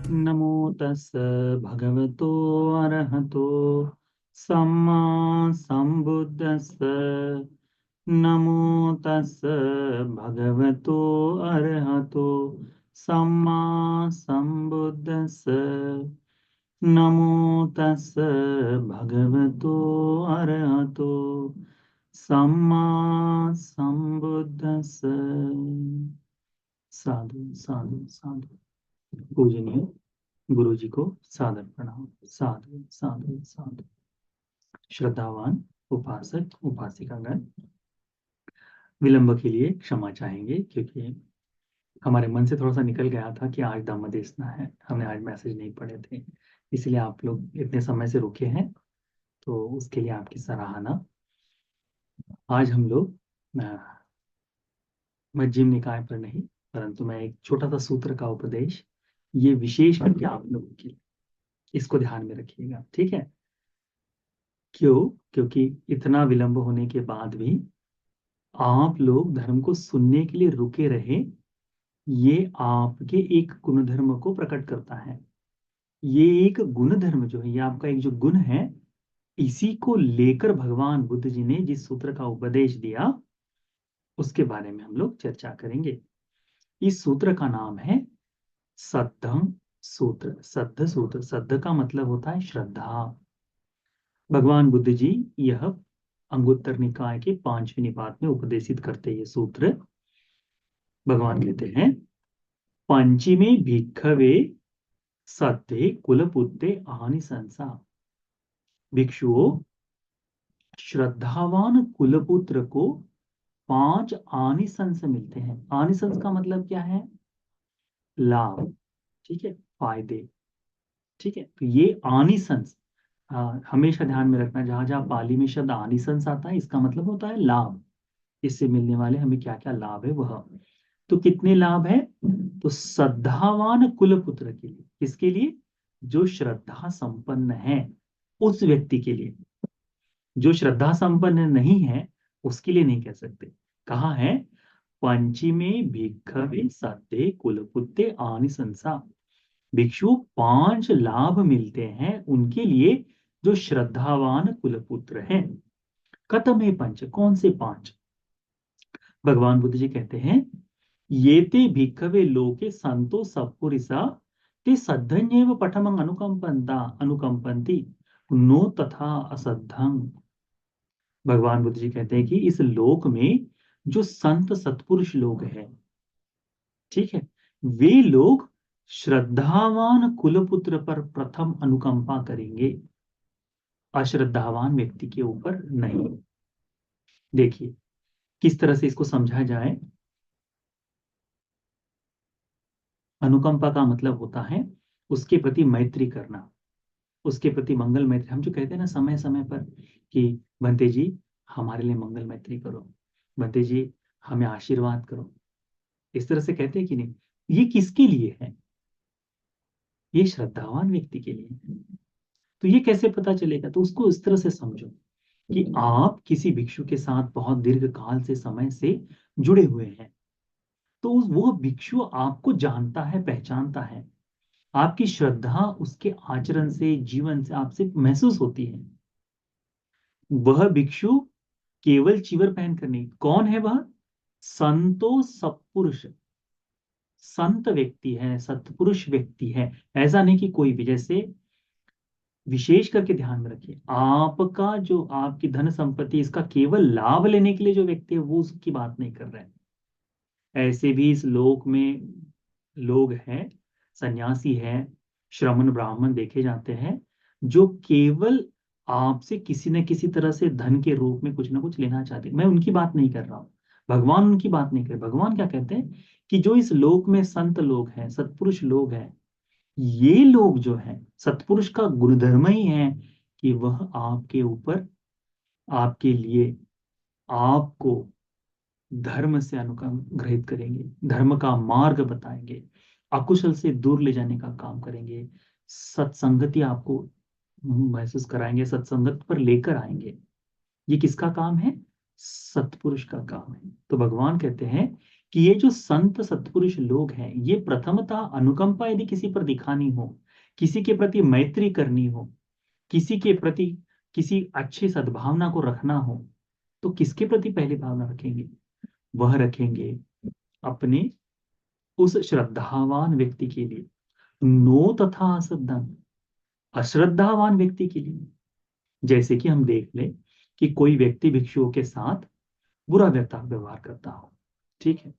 नमो तस् भगवतो अरहतो सम्मा सम्बुद्धस्स। नमो तस् भगवतो अरहतो सम्मा सम्बुद्धस्स। नमो तस् भगवतो अरहतो सम्मा सम्बुद्धस्स। साधु साधु साधु। पूजनीय गुरु जी को सादर प्रणाम। साधु साधु साधु। श्रद्धावान उपासक उपासिकागण विलंब के लिए क्षमा चाहेंगे, क्योंकि हमारे मन से थोड़ा सा निकल गया था कि आज दामोदर है, हमने आज मैसेज नहीं पढ़े थे, इसलिए आप लोग इतने समय से रुके हैं, तो उसके लिए आपकी सराहना। आज हम लोग मध्यम निकाय पर नहीं, परंतु मैं एक छोटा सा सूत्र का उपदेश, ये विशेष करके आप लोगों के लिए, इसको ध्यान में रखिएगा, ठीक है? क्यों? क्योंकि इतना विलंब होने के बाद भी आप लोग धर्म को सुनने के लिए रुके रहे, ये आपके एक गुण धर्म को प्रकट करता है। ये एक गुण धर्म जो है, ये आपका एक जो गुण है, इसी को लेकर भगवान बुद्ध जी ने जिस सूत्र का उपदेश दिया, उसके बारे में हम लोग चर्चा करेंगे। इस सूत्र का नाम है सद्धम सूत्र। सद्ध सूत्र, सद्ध का मतलब होता है श्रद्धा। भगवान बुद्ध जी यह अंगुत्तर निकाय के 5वें निपात में उपदेशित करते ये सूत्र। भगवान कहते हैं, पंचमे भिक्खवे सत्ते कुलपुत्ते आनिसंसा। भिक्षुओं, श्रद्धावान कुलपुत्र को 5 आनिसंस मिलते हैं। आनिसंस का मतलब क्या है? लाभ, ठीक है, फायदे, ठीक है। तो ये आनिसंस हमेशा ध्यान में रखना, जहां जहां पाली में शब्द आनिसंस आता है, इसका मतलब होता है लाभ। इससे मिलने वाले हमें क्या क्या लाभ है वह। तो कितने लाभ है? तो श्रद्धावान कुल पुत्र के लिए, किसके लिए? जो श्रद्धा संपन्न है उस व्यक्ति के लिए। जो श्रद्धा संपन्न नहीं है उसके लिए नहीं कह सकते। कहा है? पंचमे भिक्खवे सत्ते कुलपुत्ते आनिसंसा। भिक्षु 5 लाभ मिलते हैं उनके लिए जो श्रद्धावान कुलपुत्र हैं। कथम है पंच? कौन से 5? भगवान बुद्ध जी कहते हैं, ये ते भिक्खवे लोके संतो सत्पुरुषा ते सद्धन्येव पठमं अनुकंपन्ति नो तथा असद्धं। भगवान बुद्ध जी कहते हैं कि इस लोक में जो संत सत्पुरुष लोग हैं, ठीक है, वे लोग श्रद्धावान कुलपुत्र पर प्रथम अनुकंपा करेंगे, अश्रद्धावान व्यक्ति के ऊपर नहीं। देखिए किस तरह से इसको समझा जाए। अनुकंपा का मतलब होता है उसके प्रति मैत्री करना, उसके प्रति मंगल मैत्री। हम जो कहते हैं ना समय समय पर कि बंते जी हमारे लिए मंगल मैत्री करो, बंते जी हमें आशीर्वाद करो, इस तरह से कहते हैं कि नहीं? ये किसके लिए है? ये श्रद्धावान व्यक्ति के लिए है। तो ये कैसे पता चलेगा? तो उसको इस तरह से समझो कि आप किसी भिक्षु के साथ बहुत दीर्घ काल से, समय से जुड़े हुए हैं, तो वो भिक्षु आपको जानता है, पहचानता है। आपकी श्रद्धा उसके आचरण से, जीवन से आपसे महसूस होती है। वह भिक्षु केवल चीवर पहन कर नहीं, कौन है वह? संतो सत्पुरुष, संत व्यक्ति है, सत्पुरुष व्यक्ति है। ऐसा नहीं कि कोई भी, जैसे विशेष करके ध्यान में रखिए, आपका जो आपकी धन संपत्ति, इसका केवल लाभ लेने के लिए जो व्यक्ति है, वो उसकी बात नहीं कर रहे हैं। ऐसे भी इस लोक में लोग हैं, सन्यासी हैं, श्रमण ब्राह्मण देखे जाते हैं, जो केवल आपसे किसी न किसी तरह से धन के रूप में कुछ ना कुछ लेना चाहते हैं। मैं उनकी बात नहीं कर रहा हूं, भगवान उनकी बात नहीं कर रहे। भगवान क्या कहते हैं कि जो इस लोक में संत लोग हैं, सत्पुरुष लोग हैं, ये लोग जो हैं, सत्पुरुष का गुरुधर्म ही है कि वह आपके ऊपर, आपके लिए, आपको धर्म से अनुग्रहित करेंगे, धर्म का मार्ग बताएंगे, अकुशल से दूर ले जाने का काम करेंगे, सत्संगति आपको महसूस कराएंगे, सत्संगत पर लेकर आएंगे। ये किसका काम है? सत्पुरुष का काम है। तो भगवान कहते हैं कि ये जो संत सत्पुरुष लोग हैं, ये प्रथमतः अनुकंपा यदि किसी पर दिखानी हो, किसी के प्रति मैत्री करनी हो, किसी के प्रति किसी अच्छी सद्भावना को रखना हो, तो किसके प्रति पहली भावना रखेंगे? वह रखेंगे अपने उस श्रद्धावान व्यक्ति के लिए। नो तथा असद्धन, अश्रद्धावान व्यक्ति के लिए। जैसे कि हम देख ले कि कोई व्यक्ति भिक्षुओं के साथ बुरा व्यवहार करता हो, ठीक है,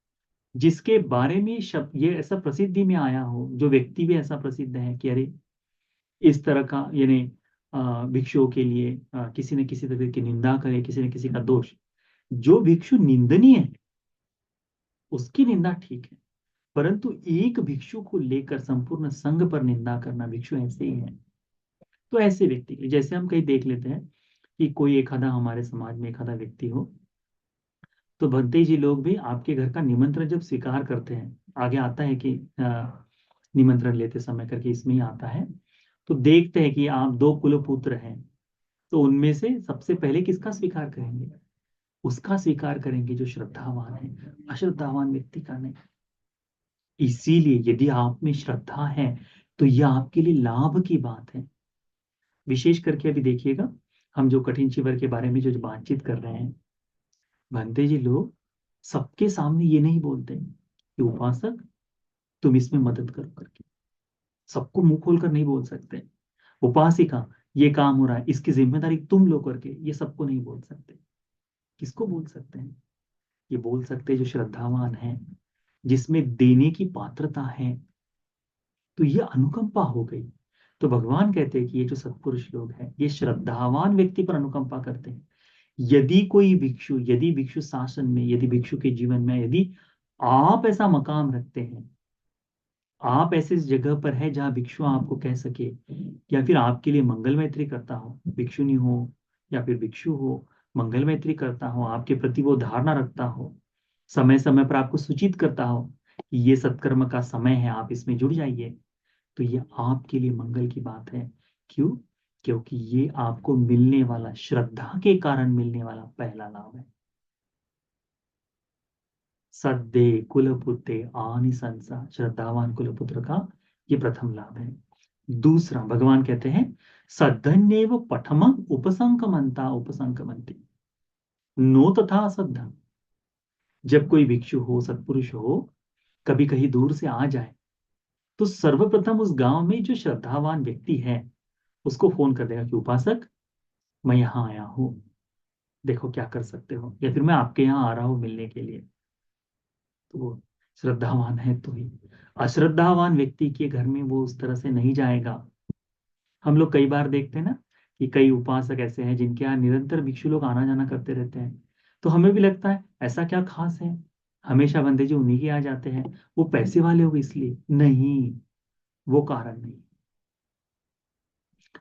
जिसके बारे में शब्द ये ऐसा प्रसिद्धि में आया हो, जो व्यक्ति भी ऐसा प्रसिद्ध है कि अरे इस तरह का, यानी भिक्षुओं के लिए किसी न किसी तरह की निंदा करे, किसी न किसी का दोष, जो भिक्षु निंदनीय है उसकी निंदा ठीक है, परंतु एक भिक्षु को लेकर संपूर्ण संघ पर निंदा करना, भिक्षु ऐसे ही है। तो ऐसे व्यक्ति के लिए, जैसे हम कहीं देख लेते हैं कि कोई एक आधा हमारे समाज में एक आधा व्यक्ति हो, तो भंते जी लोग भी आपके घर का निमंत्रण जब स्वीकार करते हैं, आगे आता है कि निमंत्रण लेते समय करके इसमें ही आता है, तो देखते हैं कि आप दो कुलपुत्र हैं, तो उनमें से सबसे पहले किसका स्वीकार करेंगे? उसका स्वीकार करेंगे जो श्रद्धावान है, अश्रद्धावान व्यक्ति का नहीं। इसीलिए यदि आप में श्रद्धा है तो यह आपके लिए लाभ की बात है। विशेष करके अभी देखिएगा, हम जो कठिन शिविर के बारे में जो बातचीत कर रहे हैं, भंते जी लोग सबके सामने ये नहीं बोलते कि उपासक तुम इसमें मदद करो करके, सबको मुंह खोल कर नहीं बोल सकते। उपासिका ये काम हो रहा है, इसकी जिम्मेदारी तुम लो करके, ये सबको नहीं बोल सकते। किसको बोल सकते हैं? ये बोल सकते हैं जो श्रद्धावान है, जिसमें देने की पात्रता है। तो ये अनुकंपा हो गई। तो भगवान कहते हैं कि ये जो सत्पुरुष लोग हैं, ये श्रद्धावान व्यक्ति पर अनुकंपा करते हैं। यदि भिक्षु शासन में, यदि भिक्षु के जीवन में, यदि आप ऐसा मकाम रखते हैं, आप ऐसे जगह पर है जहां भिक्षु आपको कह सके, या फिर आपके लिए मंगल मैत्री करता हो, भिक्षुनी हो या फिर भिक्षु हो, मंगल मैत्री करता हो, आपके प्रति वो धारणा रखता हो, समय समय पर आपको सूचित करता हो कि ये सत्कर्म का समय है, आप इसमें जुड़ जाइए, तो ये आपके लिए मंगल की बात है। क्यों? क्योंकि ये आपको मिलने वाला, श्रद्धा के कारण मिलने वाला पहला लाभ है। सद्दे कुलपुत्रे आनिसंसा, श्रद्धावान कुलपुत्र का ये प्रथम लाभ है। दूसरा, भगवान कहते हैं सद्धन्येव पठमं उपसंकमंता उपसंकमंती, नो तथा सद्धन। जब कोई भिक्षु हो, सत्पुरुष हो, कभी कहीं दूर से आ जाए, तो सर्वप्रथम उस गांव में जो श्रद्धावान व्यक्ति है उसको फोन कर देगा कि उपासक मैं यहाँ आया हूँ, देखो क्या कर सकते हो, या फिर मैं आपके यहाँ आ रहा हूँ मिलने के लिए। तो वो श्रद्धावान है तो ही। अश्रद्धावान व्यक्ति के घर में वो उस तरह से नहीं जाएगा। हम लोग कई बार देखते हैं ना कि कई उपासक ऐसे हैं जिनके यहाँ निरंतर भिक्षु लोग आना जाना करते रहते हैं, तो हमें भी लगता है ऐसा क्या खास है, हमेशा बंदे जी उन्हीं के आ जाते हैं, वो पैसे वाले हो इसलिए नहीं, वो कारण नहीं।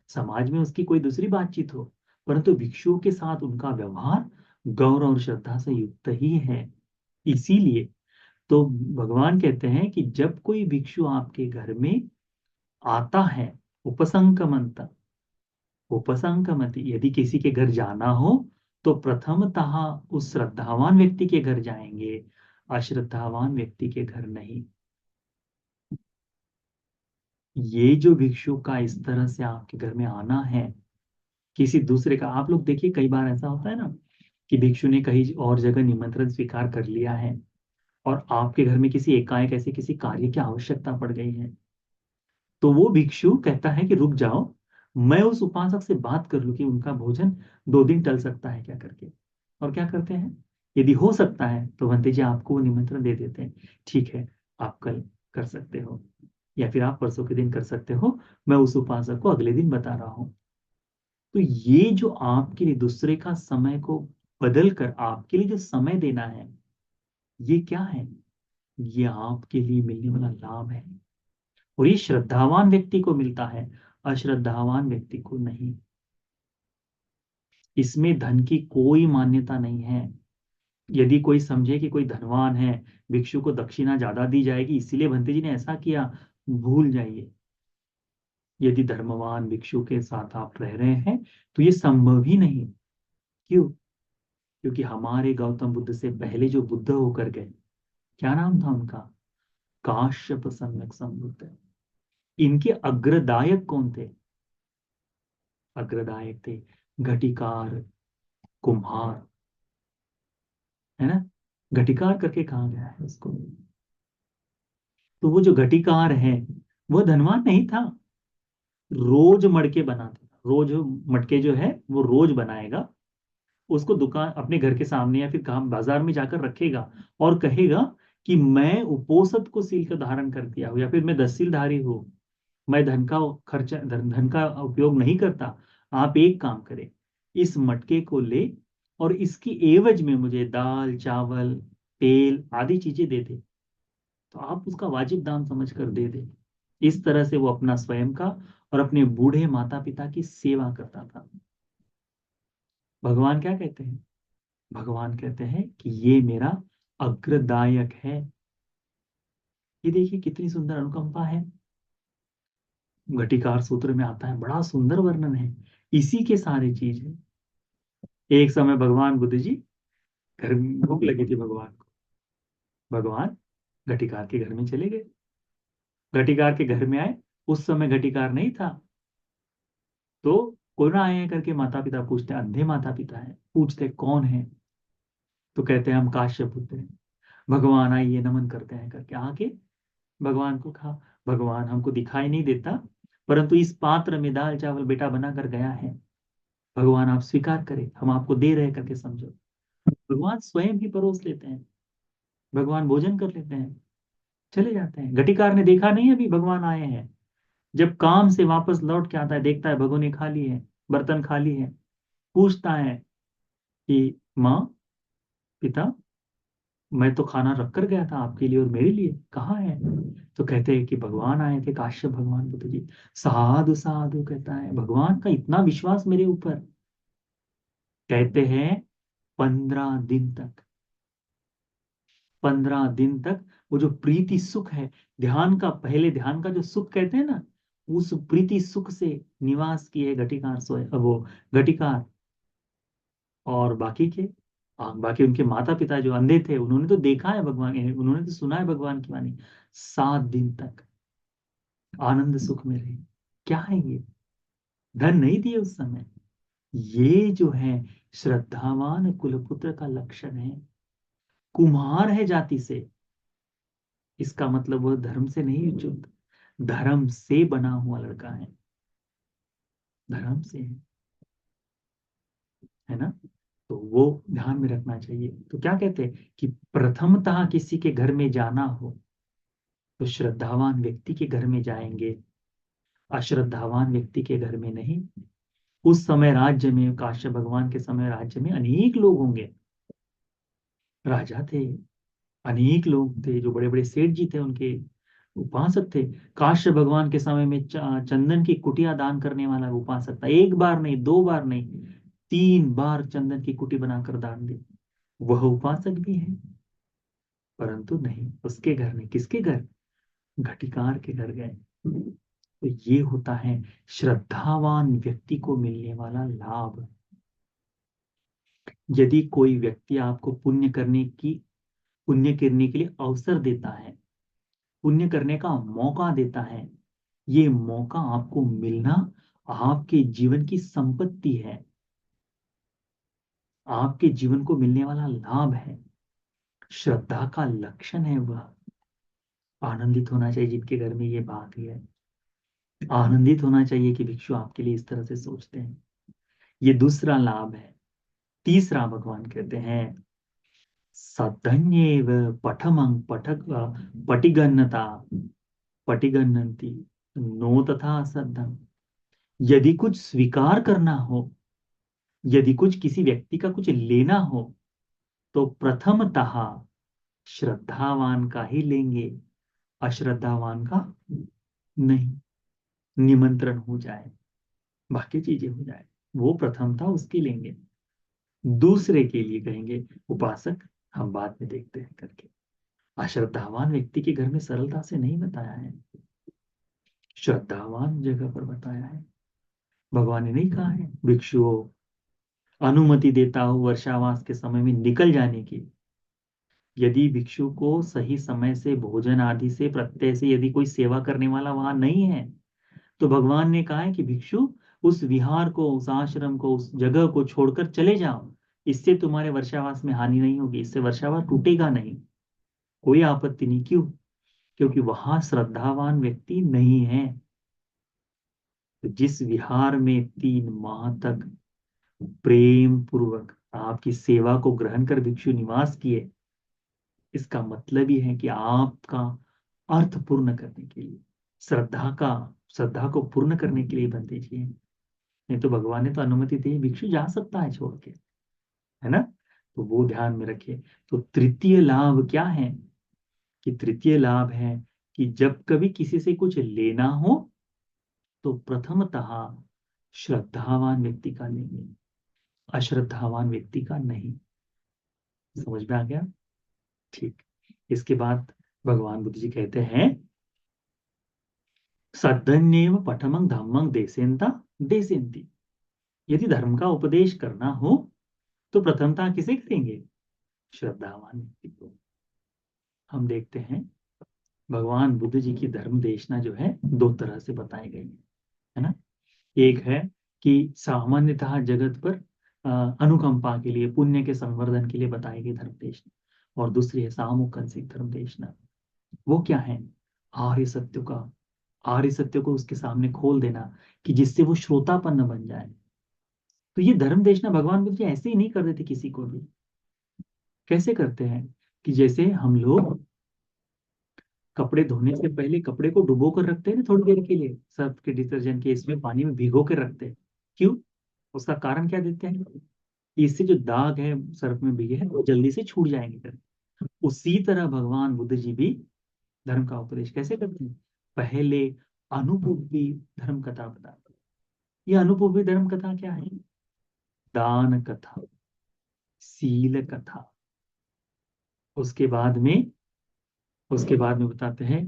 समाज में उसकी कोई दूसरी बातचीत हो, परंतु भिक्षुओं के साथ उनका व्यवहार गौरव और श्रद्धा से युक्त ही है। इसीलिए तो भगवान कहते हैं कि जब कोई भिक्षु आपके घर में आता है, उपसंकमंत, उपसंकमति, यदि किसी के घर जाना हो तो प्रथमतः उस श्रद्धावान व्यक्ति के घर जाएंगे, अश्रद्धावान व्यक्ति के घर नहीं। ये जो भिक्षु का इस तरह से आपके घर में आना है, किसी दूसरे का, आप लोग देखिए कई बार ऐसा होता है ना कि भिक्षु ने कहीं और जगह निमंत्रण स्वीकार कर लिया है और आपके घर में किसी एकाएक ऐसे किसी कार्य की आवश्यकता पड़ गई है, तो वो भिक्षु कहता है कि रुक जाओ, मैं उस उपासक से बात कर लूं कि उनका भोजन 2 दिन टल सकता है क्या करके। और क्या करते हैं, यदि हो सकता है तो भंते जी आपको वो निमंत्रण दे देते हैं, ठीक है आप कल कर सकते हो, या फिर आप परसों के दिन कर सकते हो, मैं उस उपासक को अगले दिन बता रहा हूँ। तो ये जो आपके लिए दूसरे का समय को बदल कर आपके लिए जो समय देना है, ये क्या है? ये आपके लिए मिलने वाला लाभ है, और ये श्रद्धावान व्यक्ति को मिलता है, अश्रद्धावान व्यक्ति को नहीं। इसमें धन की कोई मान्यता नहीं है। यदि कोई समझे कि कोई धनवान है, भिक्षु को दक्षिणा ज्यादा दी जाएगी इसीलिए भंते जी ने ऐसा किया, भूल जाइए। यदि धर्मवान भिक्षु के साथ आप रह रहे हैं तो ये संभव ही नहीं। क्यों? क्योंकि हमारे गौतम बुद्ध से पहले जो बुद्ध होकर गए, क्या नाम था उनका? काश्यप सम्यक संबुद्ध। इनके अग्रदायक कौन थे? अग्रदायक थे घटिकार, कुम्हार, है ना। घटिकार करके कहा गया है उसको। तो वो जो घटिकार है वो धनवान नहीं था, रोज मटके बनाता था। रोज मटके जो है वो रोज बनाएगा, उसको दुकान अपने घर के सामने या फिर काम बाजार में जाकर रखेगा और कहेगा कि मैं उपोसत को सील का धारण कर दिया हूँ, या फिर मैं दस्सीलधारी हूँ, मैं धन का खर्चा धन का उपयोग नहीं करता। आप एक काम करें, इस मटके को ले और इसकी एवज में मुझे दाल चावल तेल आदि चीजें दे दे, तो आप उसका वाजिब दाम समझ कर दे दे। इस तरह से वो अपना स्वयं का और अपने बूढ़े माता पिता की सेवा करता था। भगवान क्या कहते हैं? भगवान कहते हैं कि ये मेरा अग्रदायक है। ये देखिए कितनी सुंदर अनुकंपा है। घटिकार सूत्र में आता है, बड़ा सुंदर वर्णन है। इसी के सारे चीज है। एक समय भगवान बुद्ध जी, घर में भूख लगी थी भगवान को, भगवान घटिकार के घर में चले गए। घटिकार के घर में आए, उस समय घटिकार नहीं था। तो कौन आए हैं करके माता पिता पूछते हैं, अंधे माता पिता हैं, पूछते कौन है, तो कहते हैं हम काश्यप पुत्र हैं। भगवान आइए नमन करते हैं करके आके भगवान को कहा, भगवान हमको दिखाई नहीं देता, परंतु इस पात्र में दाल चावल बेटा बना कर गया है, भगवान आप स्वीकार करें, हम आपको दे रहे करके समझो। भगवान स्वयं ही परोस लेते हैं, भगवान भोजन कर लेते हैं, चले जाते हैं। घटिकार ने देखा नहीं अभी भगवान आए हैं। जब काम से वापस लौट के आता है, देखता है भगवान ने खा ली है, बर्तन खाली है, पूछता है कि माँ, पिता, मैं तो खाना रख कर गया था आपके लिए और मेरे लिए, कहाँ है? तो कहते हैं कि भगवान आए थे, काश्यप भगवान बुद्ध जी। साधु साधु, कहता है भगवान का इतना विश्वास मेरे ऊपर। कहते हैं 15 दिन तक, 15 दिन तक वो जो प्रीति सुख है, ध्यान का, पहले ध्यान का जो सुख कहते हैं ना, उस प्रीति सुख से निवास किए घटिकार सोए, वो घटिकार और बाकी के, बाकी उनके माता पिता जो अंधे थे, उन्होंने तो देखा है भगवान, उन्होंने तो सुना है भगवान की वाणी। 7 दिन तक आनंद सुख में रहे। क्या है ये? धन नहीं दिए उस समय। ये जो है श्रद्धावान कुलपुत्र का लक्षण है। कुम्हार है जाति से, इसका मतलब वह धर्म से नहीं युक्त, धर्म से बना हुआ लड़का है, धर्म से है ना। तो वो ध्यान में रखना चाहिए। तो क्या कहते हैं कि प्रथमतः किसी के घर में जाना हो तो श्रद्धावान व्यक्ति के घर में जाएंगे, अश्रद्धावान व्यक्ति के घर में नहीं। उस समय राज्य में, काश्यप भगवान के समय राज्य में अनेक लोग होंगे, राजा थे, अनेक लोग थे, जो बड़े बड़े सेठ जी थे उनके उपासक थे। काश्यप भगवान के समय में चंदन की कुटिया दान करने वाला उपासक था। एक बार नहीं, 2 बार नहीं, 3 बार चंदन की कुटी बनाकर दान दी। वह उपासक भी है, परंतु नहीं, उसके घर नहीं, किसके घर? घटिकार के घर गए। तो ये होता है श्रद्धावान व्यक्ति को मिलने वाला लाभ। यदि कोई व्यक्ति आपको पुण्य करने के लिए अवसर देता है, पुण्य करने का मौका देता है, ये मौका आपको मिलना आपके जीवन की संपत्ति है, आपके जीवन को मिलने वाला लाभ है, श्रद्धा का लक्षण है वह। आनंदित होना चाहिए जिनके घर में ये बात है, आनंदित होना चाहिए कि भिक्षु आपके लिए इस तरह से सोचते हैं। ये दूसरा लाभ है। तीसरा भगवान कहते हैं सधन्येव पठमं पठक पटिगन्नता पटिगन्नति नो तथा असद्धम। यदि कुछ स्वीकार करना हो, यदि कुछ किसी व्यक्ति का कुछ लेना हो, तो प्रथमतः श्रद्धावान का ही लेंगे, अश्रद्धावान का नहीं। निमंत्रण हो जाए, बाकी चीजें हो जाए, वो प्रथमतः उसकी लेंगे, दूसरे के लिए कहेंगे उपासक हम बाद में देखते हैं करके। अश्रद्धावान व्यक्ति के घर में सरलता से नहीं बताया है, श्रद्धावान जगह पर बताया है। भगवान ने नहीं कहा है भिक्षुओं अनुमति देता हूं वर्षावास के समय में निकल जाने की, यदि भिक्षु को सही समय से भोजन आदि से प्रत्यय से यदि कोई सेवा करने वाला वहां नहीं है, तो भगवान ने कहा है कि भिक्षु उस विहार को, उस आश्रम को, उस जगह को छोड़कर चले जाओ। इससे तुम्हारे वर्षावास में हानि नहीं होगी, इससे वर्षावास टूटेगा नहीं, कोई आपत्ति नहीं। क्यों? क्योंकि वहां श्रद्धावान व्यक्ति नहीं है। तो जिस विहार में 3 माह तक प्रेम पूर्वक आपकी सेवा को ग्रहण कर भिक्षु निवास किए, इसका मतलब ही है कि आपका अर्थ पूर्ण करने के लिए, श्रद्धा को पूर्ण करने के लिए बनते चाहिए। नहीं तो भगवान ने तो अनुमति दी, भिक्षु जा सकता है छोड़ के, है ना। तो वो ध्यान में रखिए। तो तृतीय लाभ क्या है? कि तृतीय लाभ है कि जब कभी किसी से कुछ लेना हो तो प्रथमतः श्रद्धावान व्यक्ति का लेंगे, अश्रद्धावान व्यक्ति का नहीं। समझ में आ गया? ठीक। इसके बाद भगवान बुद्ध जी कहते हैं, सद्धन्येव पठमं धम्मं देसेन्ता देसेन्ति। यदि धर्म का उपदेश करना हो तो प्रथमतः किसे करेंगे? श्रद्धावान व्यक्ति को। हम देखते हैं भगवान बुद्ध जी की धर्म देशना जो है 2 तरह से बताई गई है ना। एक है कि सामान्यतः जगत पर अनुकंपा के लिए, पुण्य के संवर्धन के लिए बताई गई धर्म देशना, और दूसरी है सामुकंसिक धर्म देशना। वो क्या है? आर्य सत्य का, आर्य सत्य को उसके सामने खोल देना कि जिससे वो श्रोतापन्न बन जाए। तो ये धर्म देशना भगवान बुद्ध जी ऐसे ही नहीं कर देते किसी को भी। कैसे करते हैं? कि जैसे हम लोग कपड़े धोने से पहले कपड़े को डुबो कर रखते हैं ना थोड़ी देर के लिए, सर्फ के डिटर्जेंट के इसमें पानी में भिगो के रखते हैं। क्यों? उसका कारण क्या देते हैं? कि इससे जो दाग है सर्फ में भीगे हैं वो जल्दी से छूट जाएंगे करके। उसी तरह भगवान बुद्ध जी भी धर्म का उपदेश कैसे करते हैं? पहले अनुभवी धर्म कथा बताते हैं। ये अनुभवी धर्म कथा क्या है? दान कथा, सील कथा। उसके बाद में बताते हैं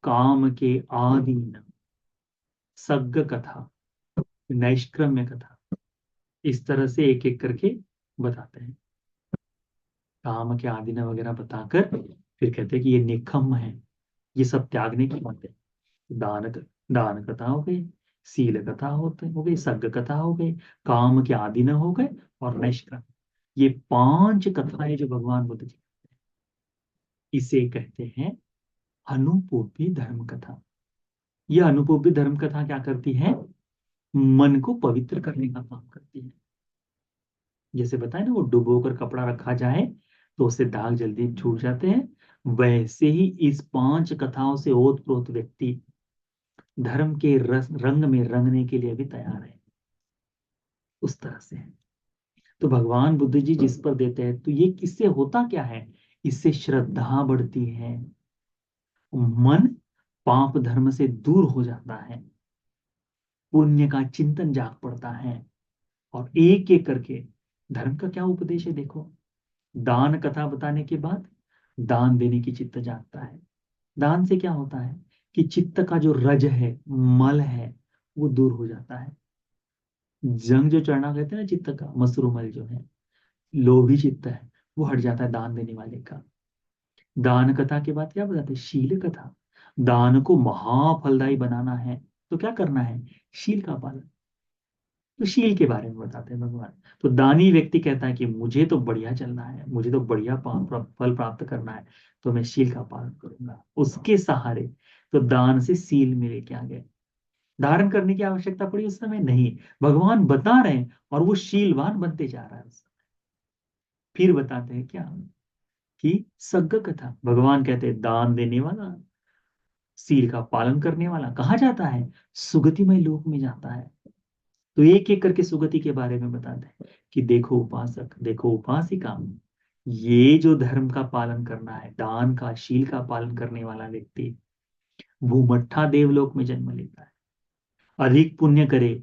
काम के आदीन, सग्ग कथा, नैष्क्रम्य कथा। इस तरह से एक एक करके बताते हैं। काम के आदीन वगैरह बताकर फिर कहते हैं कि ये निकम्म है, ये सब त्यागने की बात है। दान दान कथा हो गई, सील कथा हो गई, सग्ग कथा हो गई, काम के आदीन हो गए, और नैष्क्रम। ये 5 कथाएं जो भगवान बुद्ध जी, इसे कहते हैं अनुपूपी धर्म कथा। यह अनुपूपी धर्म कथा क्या करती है? मन को पवित्र करने का काम करती है। जैसे बताए ना, वो डुबो कर कपड़ा रखा जाए तो उससे दाग जल्दी छूट जाते हैं, वैसे ही इस 5 कथाओं से ओतप्रोत व्यक्ति धर्म के रंग में रंगने के लिए भी तैयार है। उस तरह से है। तो भगवान बुद्ध जी जिस पर देते हैं, तो ये किससे होता क्या है? इससे श्रद्धा बढ़ती है, मन पाप धर्म से दूर हो जाता है, पुण्य का चिंतन जाग पड़ता है। और एक एक करके धर्म का क्या उपदेश है देखो। दान कथा बताने के बाद दान देने की चित्त जागता है। दान से क्या होता है? कि चित्त का जो रज है, मल है, वो दूर हो जाता है। जंग जो चढ़ना कहते हैं ना, चित्त का मसरूमल जो है, लोभी चित्त है, वो हट जाता है दान देने वाले का। दान कथा के बाद क्या बताते हैं? शील कथा। दान को महाफलदायी बनाना है तो क्या करना है? शील का पालन। तो शील के बारे में बताते हैं भगवान। तो दानी व्यक्ति कहता है कि मुझे तो बढ़िया चलना है, मुझे तो बढ़िया फल प्राप्त करना है, तो मैं शील का पालन करूंगा। उसके सहारे तो दान से सील में लेके आ गए। धारण करने की आवश्यकता पड़ी उस समय नहीं, भगवान बता रहे हैं और वो शीलवान बनते जा रहा है उस समय। फिर बताते हैं क्या? कि सग्ग कथा। भगवान कहते हैं दान देने वाला, सील का पालन करने वाला कहाँ जाता है? सुगतिमय लोक में जाता है। तो एक एक करके सुगति के बारे में बताते हैं कि देखो उपासक, देखो उपासिका, ये जो धर्म का पालन करना है, दान का, शील का पालन करने वाला व्यक्ति भूमट्ठा देवलोक में जन्म लेता है। अधिक पुण्य करे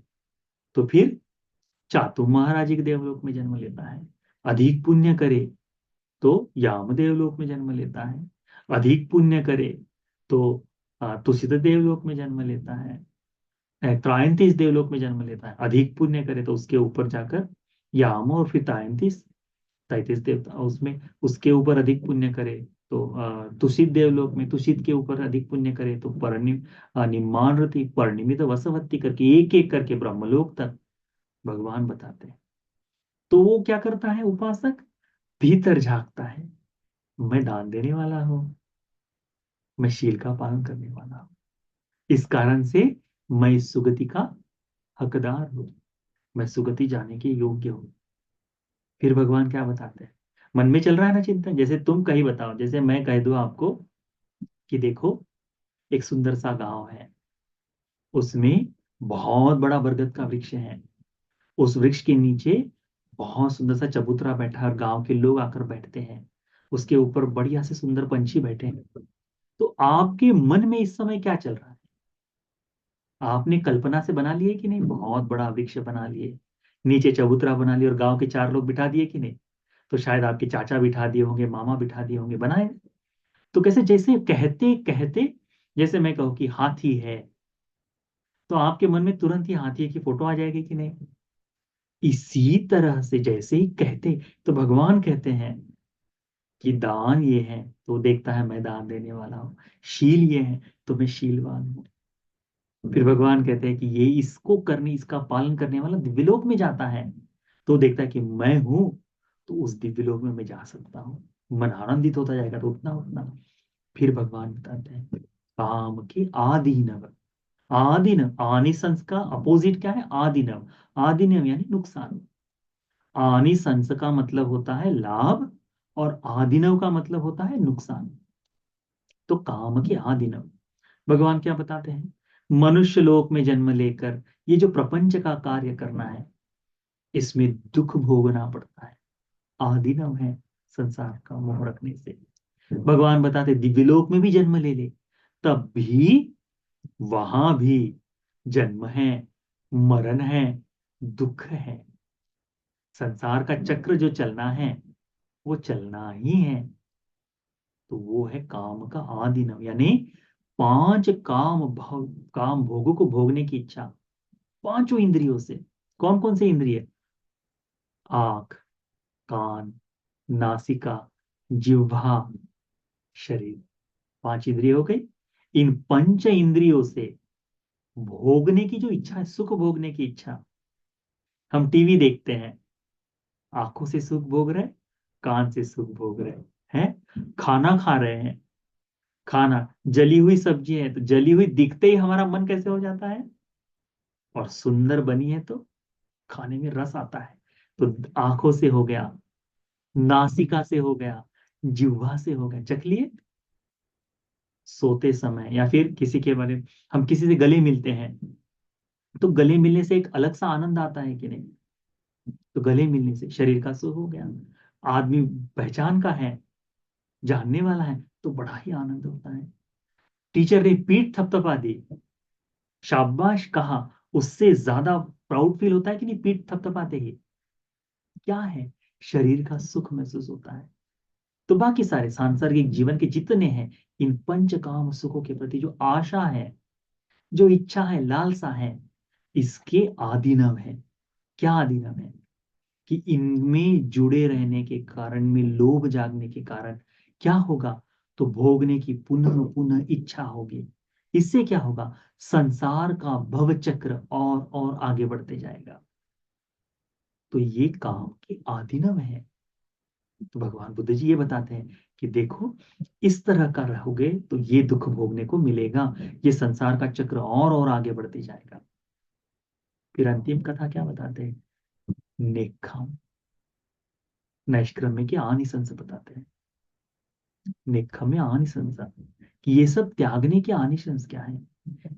तो फिर चातु महाराजिक देवलोक में जन्म लेता है। अधिक पुण्य करे तो याम देवलोक में जन्म लेता है। अधिक पुण्य करे तो तुषित देवलोक में जन्म लेता है, त्रायंतीस देवलोक में जन्म लेता है। अधिक पुण्य करे तो उसके ऊपर जाकर याम और फिर त्रायंतीस 33 देवता, उसमें उसके ऊपर अधिक पुण्य करे तो तुषित देवलोक में, तुषित के ऊपर अधिक पुण्य करे तो निम्मान रति परिणिमित वसवत्ति करके एक एक करके ब्रह्मलोक तक भगवान बताते हैं। तो वो क्या करता है उपासक, भीतर झांकता है, मैं दान देने वाला हूं, मैं शील का पालन करने वाला हूं, इस कारण से मैं इस सुगति का हकदार हूं, मैं सुगति जाने के योग्य हूं। फिर भगवान क्या बताते हैं, मन में चल रहा है ना चिंतन, जैसे तुम कहीं बताओ, जैसे मैं कह दूं आपको कि देखो एक सुंदर सा गांव है, उसमें बहुत बड़ा बरगद का वृक्ष है, उस वृक्ष के नीचे बहुत सुंदर सा चबूतरा बैठा है और गांव के लोग आकर बैठते हैं, उसके ऊपर बढ़िया से सुंदर पंछी बैठे हैं। तो आपके मन में इस समय क्या चल रहा है, आपने कल्पना से बना लिए कि नहीं, बहुत बड़ा वृक्ष बना लिए, नीचे चबूतरा बना लिया और गांव के 4 लोग बिठा दिए कि नहीं, तो शायद आपके चाचा बिठा दिए होंगे, मामा बिठा दिए होंगे, बनाए। तो कैसे, जैसे कहते कहते, जैसे मैं कहूँ कि हाथी है, तो आपके मन में तुरंत ही हाथी की फोटो आ जाएगी कि नहीं। इसी तरह से जैसे ही कहते, तो भगवान कहते हैं कि दान ये है, तो देखता है मैं दान देने वाला हूँ, शील ये है तो मैं शीलवान हूँ। फिर भगवान कहते हैं कि ये इसको करने, इसका पालन करने वाला दिव्यलोक में जाता है, तो देखता है कि मैं हूं, तो उस दिव्यलोक में मैं जा सकता हूँ, मन आनंदित होता जाएगा, तो उतना उतना। फिर भगवान बताते हैं काम के आदिनव, आदिनव आनिसंस का अपोजिट क्या है, आदिनव, आदिनव यानी नुकसान। आनिसंस का मतलब होता है लाभ और आदिनव का मतलब होता है नुकसान। तो काम के आदिनव, भगवान क्या बताते हैं, मनुष्य लोक में जन्म लेकर ये जो प्रपंच का कार्य करना है, इसमें दुख भोगना पड़ता है, आदिनव है संसार का मोह रखने से। भगवान बताते दिव्यलोक में भी जन्म ले ले, तब भी वहां भी जन्म है, मरण है, दुख है, संसार का चक्र जो चलना है वो चलना ही है। तो वो है काम का आदिनव, यानी 5 काम भोगों को भोगने की इच्छा, पांचों इंद्रियों से। कौन कौन से इंद्रिय, आंख, कान, नासिका, जिह्वा, शरीर, 5 इंद्रिय हो गई। इन पंच इंद्रियों से भोगने की जो इच्छा है, सुख भोगने की इच्छा, हम टीवी देखते हैं, आंखों से सुख भोग रहे, कान से सुख भोग रहे हैं, खाना खा रहे हैं, खाना जली हुई सब्जी है तो जली हुई दिखते ही हमारा मन कैसे हो जाता है, और सुंदर बनी है तो खाने में रस आता है। तो आंखों से हो गया, नासिका से हो गया, जिह्वा से हो गया, चख लिए। सोते समय या फिर किसी के बारे में, हम किसी से गले मिलते हैं, तो गले मिलने से एक अलग सा आनंद आता है कि नहीं, तो गले मिलने से शरीर का सुख हो गया। आदमी पहचान का है, जानने वाला है, तो बड़ा ही आनंद होता है। टीचर ने पीठ थपथपा दी, शाबाश कहा, उससे ज्यादा प्राउड फील होता है कि नहीं, पीठ थपथपाते ही क्या है, शरीर का सुख महसूस होता है। तो बाकी सारे सांसारिक जीवन के जितने हैं, इन पंचकाम सुखों के प्रति जो आशा है, जो इच्छा है, लालसा है, इसके आदिनव है। क्या आदिनव है, कि इनमें जुड़े रहने के कारण में, लोभ जागने के कारण क्या होगा, तो भोगने की पुनः पुनः इच्छा होगी। इससे क्या होगा, संसार का भव चक्र और आगे बढ़ते जाएगा। तो ये काम के आदिनव है। तो भगवान बुद्ध जी ये बताते हैं कि देखो, इस तरह का रहोगे तो ये दुख भोगने को मिलेगा, ये संसार का चक्र और आगे बढ़ते जाएगा। फिर अंतिम कथा क्या बताते हैं, नेक्खम, नैष्क्रम्य के आनिसंस बताते हैं। नेक्खम्य आनिसंस, कि ये सब त्यागने के आनिसंस क्या है,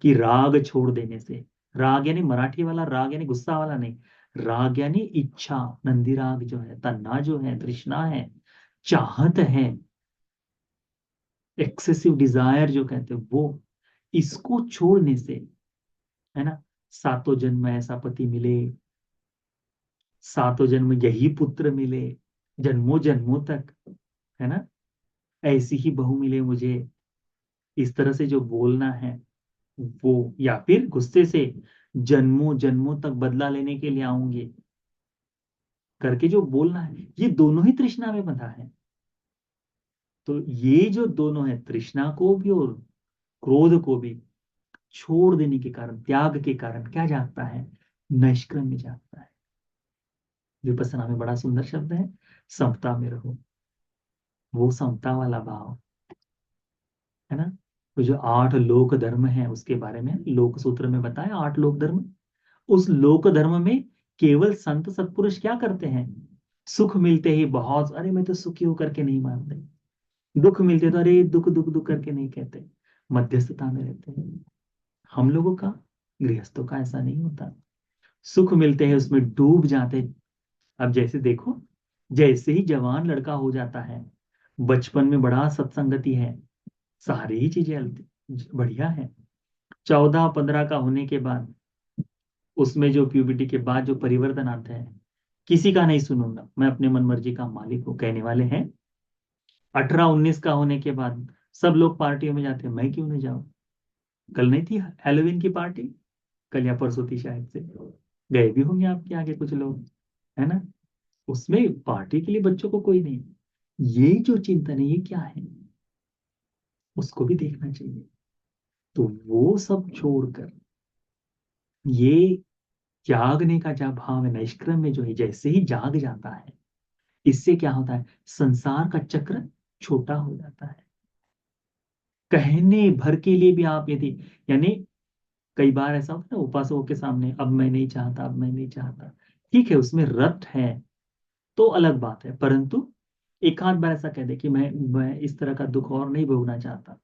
कि राग छोड़ देने से, राग यानी मराठी वाला राग यानी गुस्सा वाला नहीं, राग यानी इच्छा, नंदी राग जो है, तन्ना जो है, तृष्णा है, चाहत है, एक्सेसिव डिजायर जो कहते हैं वो, इसको छोड़ने से, है ना, सातों जन्म में ऐसा पति मिले, सातों जन्म यही पुत्र मिले, जन्मों जन्मों तक, है ना, ऐसी ही बहू मिले मुझे, इस तरह से जो बोलना है वो, या फिर गुस्से से जन्मों जन्मों तक बदला लेने के लिए आऊंगी, करके जो बोलना है, ये दोनों ही तृष्णा में बंधा है। तो ये जो दोनों है, तृष्णा को भी और क्रोध को भी छोड़ देने के कारण, त्याग के कारण क्या जागता है? नैष्क्रम्य में जागता है। विपස්සना में बड़ा सुंदर शब्द है, समता में रहो। वो समता वाला भाव है ना। तो जो 8 लोक धर्म है उसके बारे में लोक सूत्र में बताया, 8 लोक धर्म। उस लोक धर्म में केवल संत सत्पुरुष क्या करते हैं? सुख मिलते ही बहुत, अरे मैं तो सुखी हूं करके नहीं मानते। दुख मिलते तो अरे दुख दुख दुख करके नहीं कहते, मध्यस्थता में रहते हैं। हम लोगों का, गृहस्थों का ऐसा नहीं होता। सुख मिलते हैं उसमें डूब जाते हैं। अब जैसे देखो, जैसे ही जवान लड़का हो जाता है, बचपन में बड़ा सत्संगति है, सारी ही चीजें बढ़िया है। 14-15 का होने के बाद, उसमें जो प्यूबिटी के बाद जो परिवर्तन आता है, किसी का नहीं सुनूंगा, मैं अपने मन मर्जी का मालिक हूँ कहने वाले हैं। 18-19 का होने के बाद सब लोग पार्टियों में जाते हैं, मैं क्यों नहीं जाऊं? कल नहीं थी हेलोवीन की पार्टी? कल या परसों थी शायद से, गए भी होंगे आपके आगे कुछ लोग, है ना। उसमें पार्टी के लिए बच्चों को कोई नहीं। ये जो चिंतन है, ये क्या है, उसको भी देखना चाहिए। तो वो सब छोड़कर ये जागने का जब भाव है, नैष्क्रम्य में जो है, जैसे ही जाग जाता है, इससे क्या होता है? संसार का चक्र छोटा हो जाता है। कहने भर के लिए भी आप यदि, यानी कई बार ऐसा होता है ना, उपासकों के सामने, अब मैं नहीं चाहता, अब मैं नहीं चाहता, ठीक है, उसमें रत है तो अलग बात है, परंतु एक आध बार ऐसा कह दे कि मैं इस तरह का दुख और नहीं भोगना चाहता,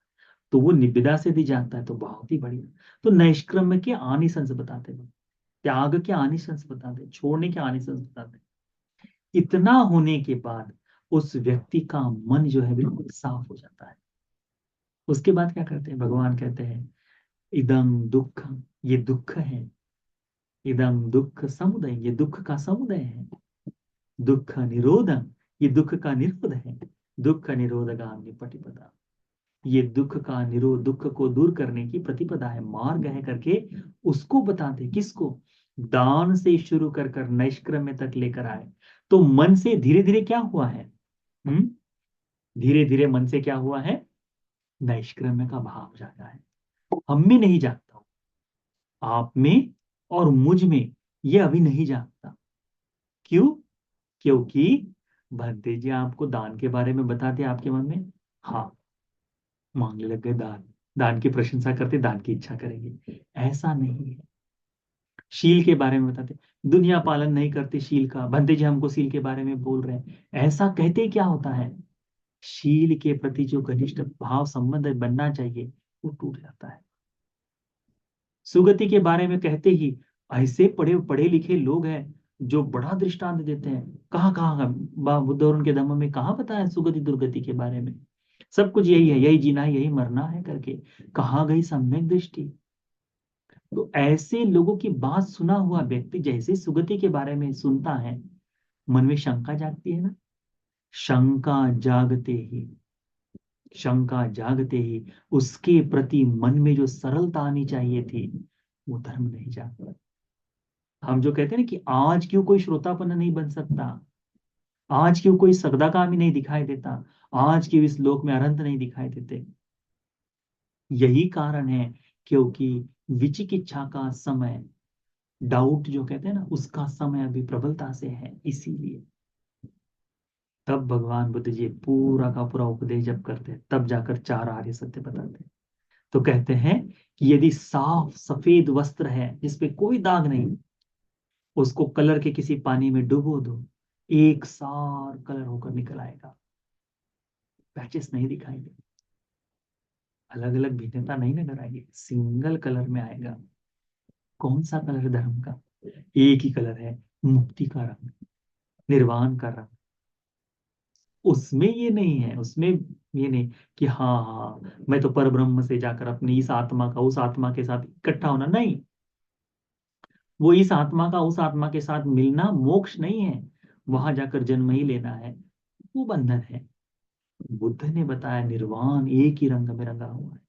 तो वो निविदा से भी जानता है, तो बहुत ही बढ़िया। तो नैष्क्रम्य के आनिसंस बताते हैं, त्याग के आनिसंस बताते हैं, छोड़ने के आनिसंस बताते हैं। इतना होने के बाद उस व्यक्ति का मन जो है बिल्कुल साफ हो जाता है। उसके बाद क्या करते हैं, भगवान कहते हैं, इदं दुख, ये दुख है, इदं दुख समुदय, ये दुख का समुदय है, दुख निरोधम, ये दुख का निरोध है, दुख निरोधगामी प्रतिपदा, ये दुख का निरोध, दुख को दूर करने की प्रतिपदा है, मार्ग है करके उसको बताते। किसको? दान से शुरू कर कर नैष्क्रम्य तक लेकर आए। तो मन से धीरे धीरे क्या हुआ है? धीरे धीरे मन से क्या हुआ है? नैष्क्रम्य का भाव जागा है। हम में नहीं जागता, आप में और मुझ में ये अभी नहीं जागता। क्यों? क्योंकि भंते जी आपको दान के बारे में बताते, आपके मन में हाँ, मांगने लग गए दान, दान की प्रशंसा करते, दान की इच्छा करेंगे। ऐसा नहीं है। शील के बारे में बताते, दुनिया पालन नहीं करते शील का, भंते जी हमको शील के बारे में बोल रहे हैं, ऐसा कहते क्या होता है? शील के प्रति जो घनिष्ठ भाव संबंध बनना चाहिए, वो टूट जाता है। सुगति के बारे में कहते ही ऐसे पढ़े पढ़े लिखे लोग हैं जो बड़ा दृष्टांत देते हैं, कहाँ कहाँ बुद्ध और उनके धम्म में कहाँ बताया सुगति दुर्गति के बारे में? सब कुछ यही है, यही जीना है, यही मरना है करके, कहाँ गई सम्यक दृष्टि? तो ऐसे लोगों की बात सुना हुआ व्यक्ति जैसे सुगति के बारे में सुनता है, मन में शंका जागती है ना। शंका जागते ही, शंका जागते ही उसके प्रति मन में जो सरलता आनी चाहिए थी, वो धर्म नहीं जागता। हम जो कहते हैं ना कि आज क्यों कोई श्रोतापन्न नहीं बन सकता, आज क्यों कोई सगदाकामी नहीं दिखाई देता, आज क्यों इस लोक में अरंत नहीं दिखाई देते, यही कारण है क्योंकि विचिकित्सा का समय, डाउट जो कहते हैं ना, उसका समय अभी प्रबलता से है, इसीलिए। तब भगवान बुद्ध जी पूरा का पूरा उपदेश जब करते हैं, तब जाकर 4 आर्य सत्य बताते हैं। तो कहते हैं कि यदि साफ सफेद वस्त्र है जिसपे कोई दाग नहीं, उसको कलर के किसी पानी में डुबो दो, एक सार कलर होकर निकल आएगा, पैचेस नहीं दिखाई देंगे, अलग अलग भिन्नता नहीं नजर आएगी, सिंगल कलर में आएगा। कौन सा कलर? धर्म का। एक ही कलर है, मुक्ति का रंग, निर्वाण का रंग। उसमें ये नहीं है, उसमें ये नहीं कि हाँ हाँ मैं तो पर ब्रह्म से जाकर अपनी इस आत्मा का उस आत्मा के साथ इकट्ठा होना, नहीं। वो इस आत्मा का उस आत्मा के साथ मिलना मोक्ष नहीं है, वहां जाकर जन्म ही लेना है, वो बंधन है। बुद्ध ने बताया निर्वाण एक ही रंग में रंगा हुआ है।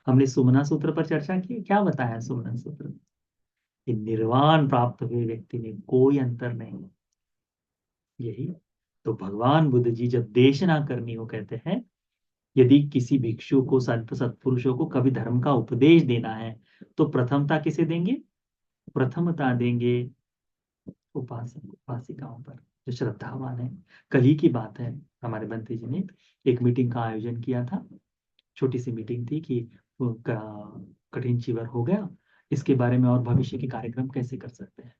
हमने सुमना सूत्र पर चर्चा की, क्या बताया सुमना सूत्र में? कि निर्वाण प्राप्त हुए व्यक्ति में कोई अंतर नहीं, यही तो भगवान बुद्ध जी जब देशना करनी हो कहते हैं, यदि किसी भिक्षु को, संत सत्पुरुषों को कभी धर्म का उपदेश देना है तो प्रथमता किसे देंगे? प्रथमता देंगे उपासक उपासिकाओं पर, जो श्रद्धावान है। कल ही की बात है, हमारे बंते जी ने एक मीटिंग का आयोजन किया था। छोटी सी मीटिंग थी कि वो कठिन चीवर हो गया, इसके बारे में और भविष्य के कार्यक्रम कैसे कर सकते हैं।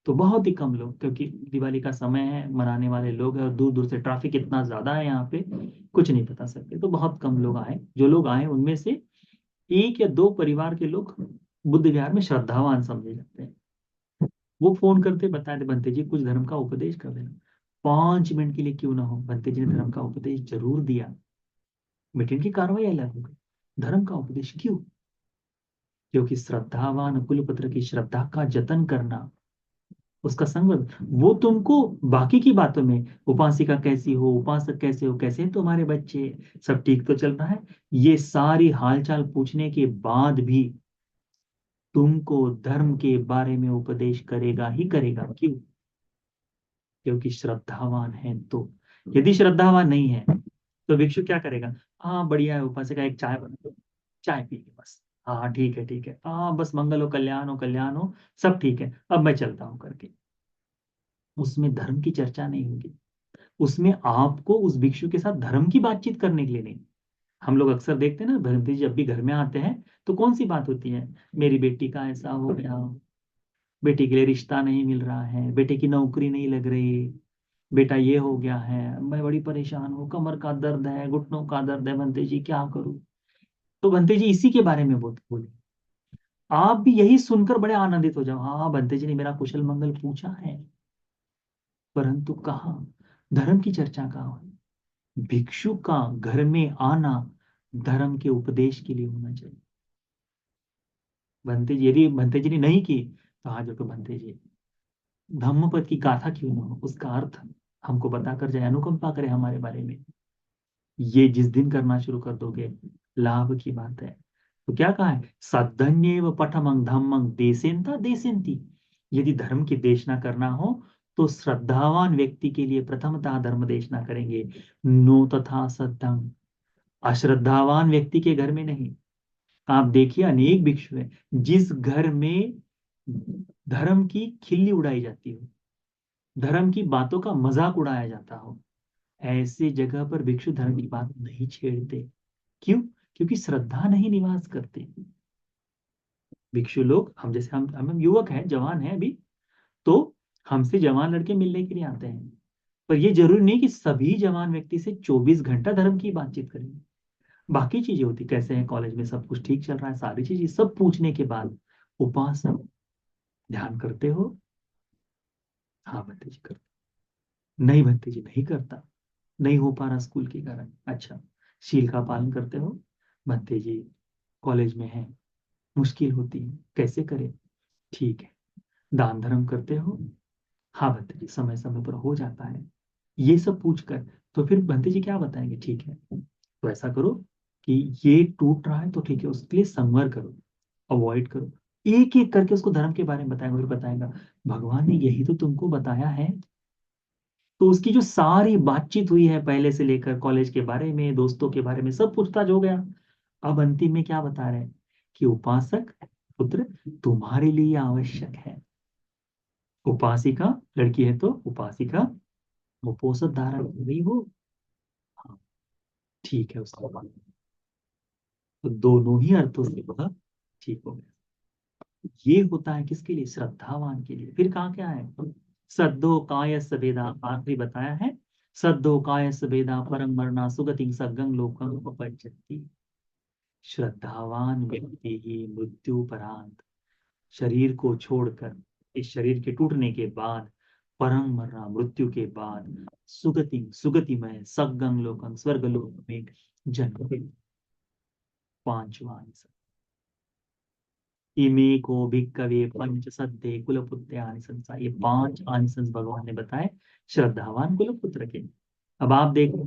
तो बहुत ही कम लोग, क्योंकि दिवाली का समय है, मनाने वाले लोग हैं और दूर दूर से ट्रैफिक इतना ज्यादा है यहाँ पे, कुछ नहीं बता सकते, तो बहुत कम लोग आए। जो लोग आए उनमें से एक या दो परिवार के लोग बुद्ध विहार में श्रद्धावान समझे जाते हैं। वो फोन करते बताते, बनते जी कुछ धर्म का उपदेश कर देना। 5 मिनट के लिए क्यों ना हो, बनते जी ने धर्म का उपदेश जरूर दिया। मीटिंग की कार्रवाई अलग हो गई, धर्म का उपदेश क्यों? क्योंकि श्रद्धावान कुलपुत्र की श्रद्धा का जतन करना, उसका संग, वो तुमको बाकी की बातों में, उपासिका कैसी हो, उपासक कैसे हो, कैसे हैं तुम्हारे बच्चे, सब ठीक तो चल रहा है, ये सारी हालचाल पूछने के बाद भी तुमको धर्म के बारे में उपदेश करेगा ही करेगा। क्यों? क्योंकि श्रद्धावान है। तो यदि श्रद्धावान नहीं है तो भिक्षु क्या करेगा? हाँ बढ़िया है, उपासका एक चाय बना दो, चाय पी के बस, हाँ ठीक है ठीक है, हाँ बस मंगल हो, कल्याण हो, कल्याण हो, सब ठीक है, अब मैं चलता हूँ करके। उसमें धर्म की चर्चा नहीं होगी, उसमें आपको उस भिक्षु के साथ धर्म की बातचीत करने के लिए नहीं। हम लोग अक्सर देखते हैं ना, भगवती जी जब भी घर में आते हैं तो कौन सी बात होती है? मेरी बेटी का ऐसा हो गया, बेटी के लिए रिश्ता नहीं मिल रहा है, बेटे की नौकरी नहीं लग रही, बेटा ये हो गया है, मैं बड़ी परेशान हूँ, कमर का दर्द है, घुटनों का दर्द है, बनते जी क्या करूँ? तो बनते जी इसी के बारे में बोले। आप भी यही सुनकर बड़े आनंदित हो जाओ, हाँ बनते जी ने मेरा कुशल मंगल पूछा है। परंतु कहाँ धर्म की चर्चा? कहाँ हुई? भिक्षु का घर में आना धर्म के उपदेश के लिए होना चाहिए। बनते जी, यदि बनते जी ने नहीं की तो आज तो बनते जी धम्मपद की गाथा क्यों ना हो, उसका अर्थ हमको बताकर जाए, अनुकंपा करे हमारे बारे में। ये जिस दिन करना शुरू कर दोगे, लाभ की बात है। तो क्या कहा है? सद्धन्येव पठमं धम्मं देसेंता देसेंती। यदि धर्म की देशना करना हो तो श्रद्धावान व्यक्ति के लिए प्रथमतः धर्म देशना करेंगे, नो तथा सद्धं, अश्रद्धावान व्यक्ति के घर में नहीं। आप देखिए अनेक भिक्षु हैं जिस घर में धर्म की खिल्ली उड़ाई जाती हो, धर्म की बातों का मजाक उड़ाया जाता हो, ऐसे जगह पर भिक्षु धर्म की बात नहीं छेड़ते। क्यों? क्योंकि श्रद्धा नहीं निवास करते। भिक्षु लोग, हम जैसे हम युवक हैं, जवान हैं अभी, तो हमसे जवान लड़के मिलने के लिए आते हैं, पर ये जरूरी नहीं कि सभी जवान व्यक्ति से 24 घंटा धर्म की बातचीत करेंगे। बाकी चीजें होती, कैसे हैं कॉलेज में, सब कुछ ठीक चल रहा है, सारी चीजें सब पूछने के बाद उपासना, ध्यान करते हो? हाँ भंते जी करते। नहीं भंते जी नहीं करता, नहीं हो पा रहा स्कूल के कारण। अच्छा, शील का पालन करते हो? भंते जी कॉलेज में है, मुश्किल होती है, कैसे करें? ठीक है। दान धर्म करते हो? हाँ भंते जी समय समय पर हो जाता है। ये सब पूछकर तो फिर भंते जी क्या बताएंगे? ठीक है, तो ऐसा करो कि ये टूट रहा है तो ठीक है, उसके लिए संवर करो, अवॉइड करो। एक एक करके उसको धर्म के बारे में बताएगा, फिर बताएगा भगवान ने यही तो तुमको बताया है। तो उसकी जो सारी बातचीत हुई है पहले से लेकर, कॉलेज के बारे में, दोस्तों के बारे में, सब पूछताछ हो गया। अब अंतिम में क्या बता रहे हैं? कि उपासक पुत्र तुम्हारे लिए आवश्यक है। उपासिका लड़की है तो उपासिका वो पोषक धारण कर रही हो। हाँ ठीक है, उसका बाद तो दोनों ही अर्थों से वह ठीक हो गया। ये होता है किसके लिए? श्रद्धावान के लिए। फिर कहा क्या है? सद्दो काय सवेदा, आखिरी बताया है, सद्दो काय सवेदा परम मरना सुगति सगं लोकं उपपज्जति। श्रद्धावान व्यक्ति ही मृत्युपरांत, शरीर को छोड़कर, इस शरीर के टूटने के बाद, परम मरना मृत्यु के बाद, सुगति सुगतिमय सगं लोकं स्वर्ग लोक में जन्म, पांचवा इमे को भिक्कवे पंच सद्दे कुलपुत्र आनिसंसा, ये 5 आनिसंस भगवान ने बताए श्रद्धावान कुलपुत्र के। अब आप देखो,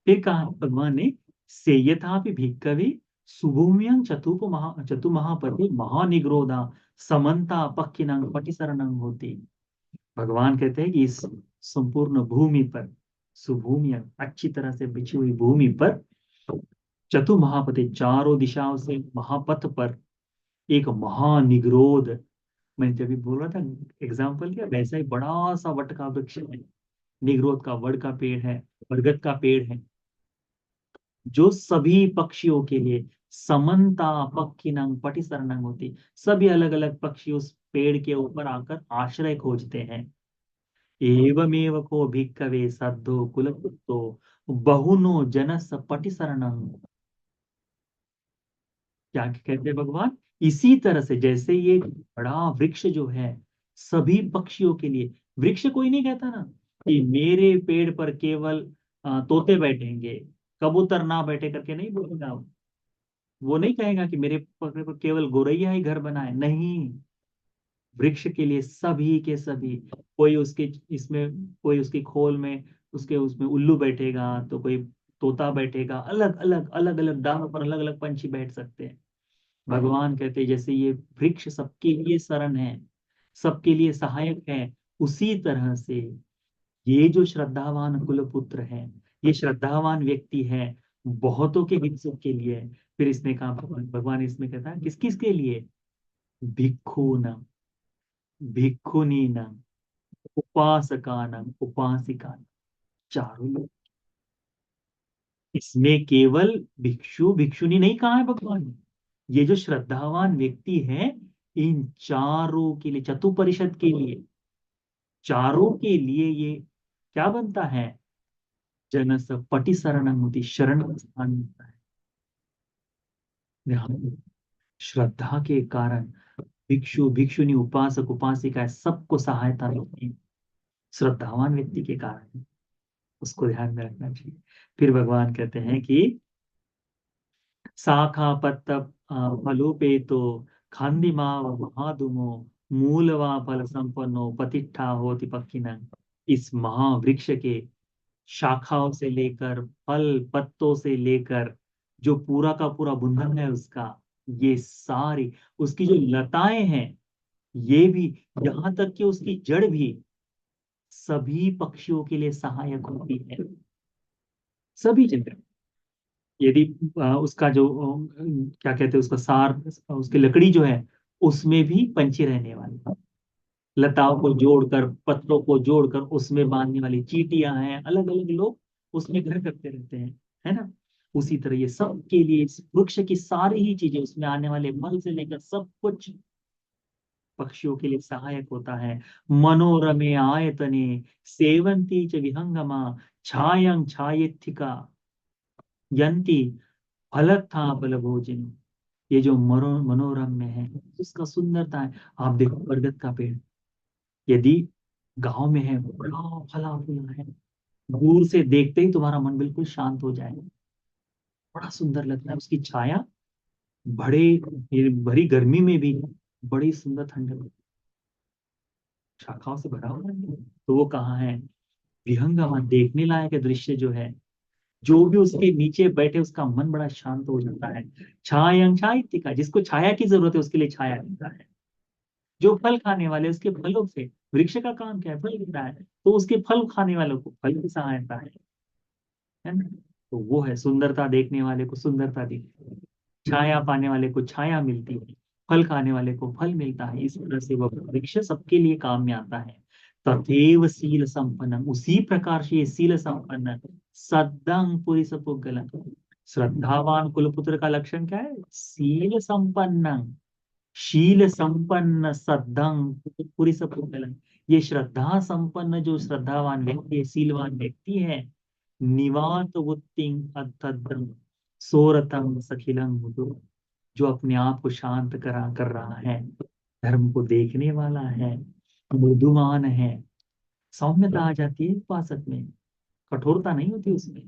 फिर कहा भगवान ने, सेयथापि भिक्कवे सुभूम्यं चतु महापति महानिग्रोधा समन्ता पक्किनं पटिसरणं होती। भगवान कहते हैं कि इस संपूर्ण भूमि पर, सुभूमि अच्छी तरह से बिछी हुई भूमि पर चतु महापति, चारों दिशाओं से महापथ पर एक महानिग्रोध, मैं जब भी बोल रहा था एग्जाम्पल क्या, वैसा ही बड़ा सा वट का वृक्ष है, निग्रोध का वड का पेड़ है, बरगद का पेड़ है, जो सभी पक्षियों के लिए समन्ता पक्षिणं पटिसरणं होती, सभी अलग अलग पक्षी उस पेड़ के ऊपर आकर आश्रय खोजते हैं। एवमेव को भिक्खवे सद्धो कुलपुत्तो बहुनो जनस पटिसरणं। क्या कहते हैं भगवान, इसी तरह से जैसे ये बड़ा वृक्ष जो है सभी पक्षियों के लिए, वृक्ष कोई नहीं कहता ना कि मेरे पेड़ पर केवल तोते बैठेंगे, कबूतर ना बैठे करके नहीं बोलेगा। वो नहीं कहेगा कि मेरे पेड़ पर केवल गोरैया ही घर बनाए, नहीं। वृक्ष के लिए सभी के सभी, कोई उसके इसमें, कोई उसकी खोल में, उसके उसमें उल्लू बैठेगा, तो कोई तोता बैठेगा, अलग अलग अलग अलग डालों पर अलग अलग पंछी बैठ सकते हैं। भगवान कहते हैं जैसे ये वृक्ष सबके लिए शरण है, सबके लिए सहायक है, उसी तरह से ये जो श्रद्धावान कुलपुत्र है, ये श्रद्धावान व्यक्ति है, बहुतों के हित सुख के लिए है। फिर इसने कहा, भगवान इसमें कहता है किस किस के लिए, भिक्षुनम, भिक्षुनीनम, उपासकानम, उपासिका, चारों लोग। इसमें केवल भिक्षु भिक्षुनी नहीं कहा है भगवान ने, ये जो श्रद्धावान व्यक्ति है, इन चारों के लिए, चतुपरिषद के लिए, चारों के लिए ये क्या बनता है, जनस पटि शरणं होती, शरण का स्थान मिलता है। यहाँ पे श्रद्धा के कारण भिक्षु भिक्षुनी उपासक उपासिका सबको सहायता मिलती है, श्रद्धावान व्यक्ति के कारण, उसको ध्यान में रखना चाहिए। फिर भगवान कहते हैं कि शाखा पत्त फलोपेतो खांदिमा महादुमो मूलवा फल संपन्नो पतिष्ठा होति पक्षिणं। इस महावृक्ष के शाखाओं से लेकर फल पत्तों से लेकर जो पूरा का पूरा बुंदन है उसका, ये सारी उसकी जो लताएं हैं, ये भी, यहाँ तक कि उसकी जड़ भी सभी पक्षियों के लिए सहायक होती है, सभी जगह। यदि उसका जो क्या कहते हैं उसका सार, उसकी लकड़ी जो है, उसमें भी पंछी रहने वाले, लताओं को जोड़कर पत्तों को जोड़कर उसमें बांधने वाली चींटियां हैं, अलग अलग लोग उसमें घर करते रहते हैं, है ना। उसी तरह ये सब के लिए इस वृक्ष की सारी ही चीजें, उसमें आने वाले फल से लेकर सब कुछ पक्षियों के लिए सहायक होता है। मनोरमे आयतने सेवंती च विहंगमा छायं छायेत्थिका यंती फलत्था फल भोजन। ये जो मनोरम्य है, उसका सुंदरता है। आप देखो बरगद का पेड़, यदि गांव में है, बड़ा फला फूला है, दूर से देखते ही तुम्हारा मन बिल्कुल शांत हो जाएगा, बड़ा सुंदर लगता है, उसकी छाया बड़े, ये भरी गर्मी में भी बड़ी सुंदर ठंडक, शाखाओं से भरा हुआ है। तो वो कहाँ है, विहंगमा, देखने लायक है दृश्य जो है, जो भी उसके नीचे बैठे उसका मन बड़ा शांत हो जाता है। छायं छायित्तिका, जिसको छाया की जरूरत है उसके लिए छाया मिलता है, जो फल खाने वाले उसके फलों से, वृक्ष का काम क्या है, फल देता है, तो उसके फल खाने वालों को फल की सहायता है ना। तो वो है सुंदरता, देखने वाले को सुंदरता दिखती है, छाया पाने वाले को छाया मिलती है, फल खाने वाले को फल मिलता है। इस तरह से वह वृक्ष सबके लिए काम में आता है। तथैव शील संपन्न, उसी प्रकार से ये शील संपन्न, सद्दं पुरुष पुद्गलं, श्रद्धावान कुलपुत्र का लक्षण क्या है, शील संपन्न, शील संपन्न सद्धं पुरुष पुद्गलं। ये श्रद्धा संपन्न जो श्रद्धावान व्यक्ति है, शीलवान व्यक्ति है, निवात वुत्तिं अद्धद्धं सोरतं सखिलं मुदु, जो अपने आप को शांत कर रहा है, धर्म को देखने वाला है, मृदुमान है, सौम्यता आ जाती है उपासक में, कठोरता नहीं होती उसमें,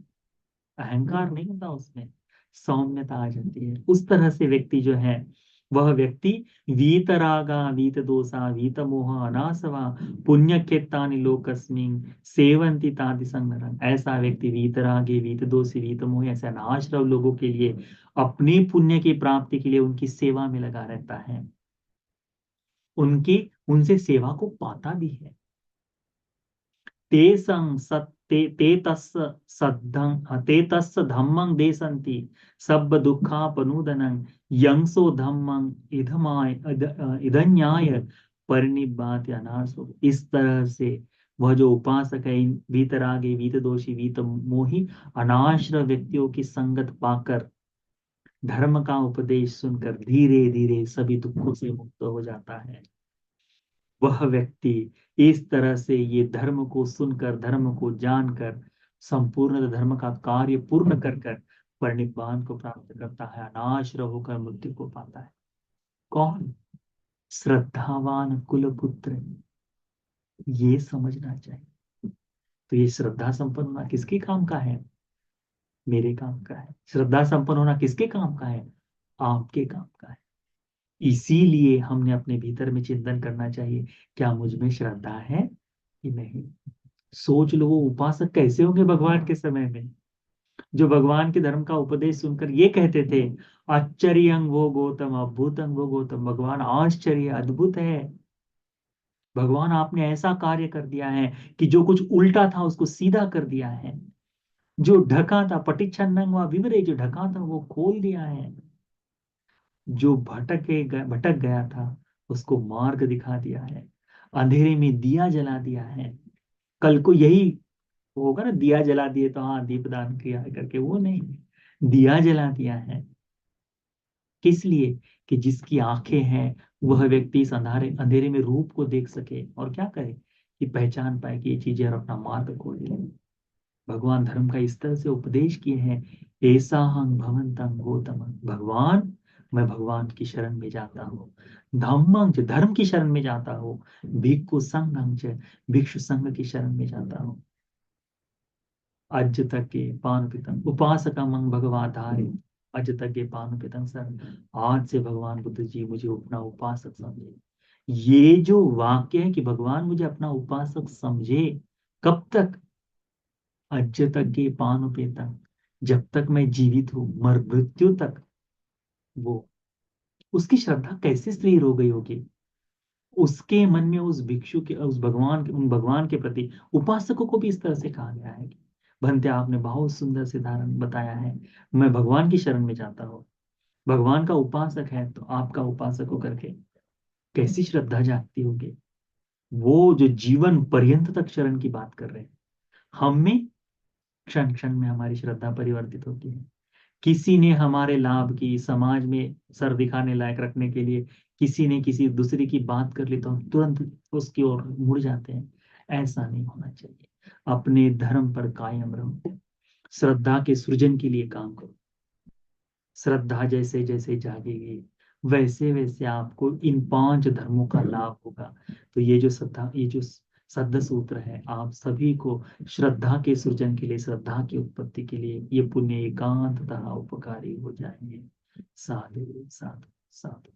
अहंकार नहीं होता उसमें, सौम्यता आ जाती है। उस तरह से व्यक्ति जो है, वह व्यक्ति वीतरागा वीत दोषा वीत मोह अनासवा पुण्य खेतानि लोकस्मिन सेवंती ताति संगरन। ऐसा व्यक्ति वीतरागे वीत दोषी वीत मोह, ऐसे अनाश्रव लोगों के लिए, अपनी पुण्य की प्राप्ति के लिए उनकी सेवा में लगा रहता है, उनकी उनसे सेवा को पाता भी है। तेसं ते तस्य ते तस्य धम्मं देशन्ति सब दुःखापनूदनं यंसो धम्मं इधन्याय परिनिब्बाति अनासो। इस तरह से वह जो उपासक है, इन वीतरागी, वीतदोषी, वीत मोही, अनाश्रय व्यक्तियों की संगत पाकर, धर्म का उपदेश सुनकर धीरे धीरे सभी दुखों से मुक्त हो जाता है। वह व्यक्ति इस तरह से ये धर्म को सुनकर, धर्म को जानकर, संपूर्ण धर्म का कार्य पूर्ण कर कर परिनिब्बान को प्राप्त करता है, अनाश्रय होकर मृत्यु को पाता है। कौन? श्रद्धावान कुल पुत्र। ये समझना चाहिए। तो ये श्रद्धा संपन्न होना किसके काम का है? मेरे काम का है। श्रद्धा संपन्न होना किसके काम का है? आपके काम का है। इसीलिए हमने अपने भीतर में चिंतन करना चाहिए, क्या मुझ में श्रद्धा है कि नहीं। सोच लो, वो उपासक कैसे होंगे भगवान के समय में, जो भगवान के धर्म का उपदेश सुनकर ये कहते थे, आश्चर्यं वो गौतम, अद्भुतं वो गौतम। भगवान आश्चर्य, अद्भुत है। भगवान आपने ऐसा कार्य कर दिया है कि जो कुछ उल्टा था उसको सीधा कर दिया है। जो ढका था, पटिच्छन्नं वा विवरे, जो ढका था वो खोल दिया है। जो भटक गया था उसको मार्ग दिखा दिया है। अंधेरे में दिया जला दिया है। कल को यही होगा ना, दिया जला दिए तो हाँ दीपदान किया है करके, वो नहीं, दिया जला दिया है। किस लिए? कि जिसकी आंखें हैं वह व्यक्ति इस अंधारे अंधेरे में रूप को देख सके और क्या करे, कि पहचान पाए कि ये चीजें और अपना मार्ग खोल ले। भगवान धर्म का इस तरह से उपदेश किए हैं, ऐसा हंग भवंतं गौतम। भगवान, मैं भगवान की शरण में जाता हूँ। धम्मं च, धर्म की शरण में जाता हूँ। भिक्खु संघं च, भिक्षु संघ की शरण में जाता हूँ। अज तक के पानुपितम उपासकमं भगवाधारे, अज तक के पानुपितम सर। आज से भगवान बुद्ध जी मुझे अपना उपासक समझे। ये जो वाक्य है कि भगवान मुझे अपना उपासक समझे, कब तक? अज तक के पानुपेतम, जब तक मैं जीवित हूं, मर मृत्यु तक। वो, उसकी श्रद्धा कैसे स्थिर हो गई होगी? उसके मन में उस भिक्षु के, उस भगवान के, उन भगवान के प्रति, उपासकों को भी इस तरह से कहा गया है कि भंते आपने बहुत सुंदर से धारण बताया है, मैं भगवान की शरण में जाता हूँ। भगवान का उपासक है तो आपका उपासक होकर के कैसी श्रद्धा जागती होगी। वो जो जीवन पर्यंत तक शरण की बात कर रहे हैं, हम में क्षण क्षण में हमारी श्रद्धा परिवर्तित होती है। किसी ने हमारे लाभ की, समाज में सर दिखाने लायक रखने के लिए किसी ने किसी दूसरे की बात कर ली तो हम तुरंत उसकी ओर मुड़ जाते हैं। ऐसा नहीं होना चाहिए। अपने धर्म पर कायम रहो। श्रद्धा के सृजन के लिए काम करो। श्रद्धा जैसे जैसे जागेगी वैसे वैसे आपको इन 5 धर्मों का लाभ होगा। तो ये जो श्रद्धा, ये जो सद्य सूत्र है, आप सभी को श्रद्धा के सृजन के लिए, श्रद्धा की उत्पत्ति के लिए ये पुण्य एकांततः उपकारी हो जाएंगे। साधु साधु साधु।